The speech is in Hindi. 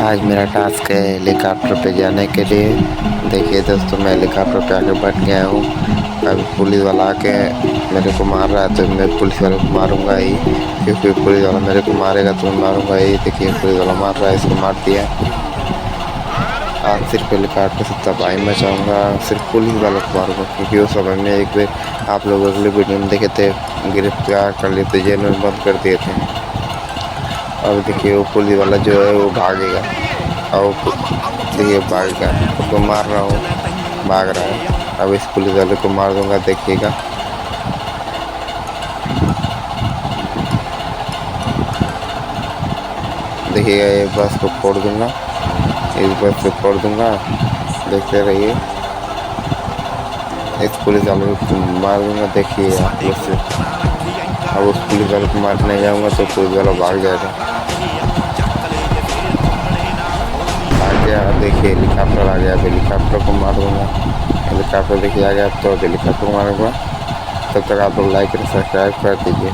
आज मेरा टास्क है हेलीकॉप्टर पे जाने के लिए। देखिए दोस्तों, मैं हेलीकॉप्टर पे आके बैठ गया हूँ। अभी पुलिस वाला आके मेरे को मार रहा है तो मैं पुलिस वाले को मारूंगा ही, क्योंकि पुलिस वाला मेरे को मारेगा तो मैं मारूंगा ही। देखिए पुलिस वाला मार रहा है, इसको मार दिया। आज सिर्फ हेलीकॉप्टर से तबाही मचाऊंगा, सिर्फ पुलिस वालों को मारूंगा, क्योंकि उस समय में एक बार आप लोग अगले वीडियो में देखे थे, गिरफ्तार कर लिए थे, जेल में बंद कर दिए थे। अब देखिए वो पुलिस वाला जो है वो भागेगा, और देखिए भागेगा, उसको मार रहा हूँ, भाग रहा है। अब इस पुलिस वाले को मार दूंगा, देखिएगा। देखिएगा ये बस को फोड़ दूंगा, इस बस को फोड़ दूंगा, देखते रहिए। इस पुलिस वाले को मार दूंगा, देखिए आप लोग से। अब उस पुलिस वाले को मारने जाऊंगा तो पुलिस वाला भाग जाएगा। देखिए हेलीकॉप्टर आ गया, हेलीकॉप्टर को मार दूंगा। हेलीकॉप्टर देखिए आ गया, तो हेलीकॉप्टर को मारूंगा। तब तक आप लोग लाइक और सब्सक्राइब कर दीजिए।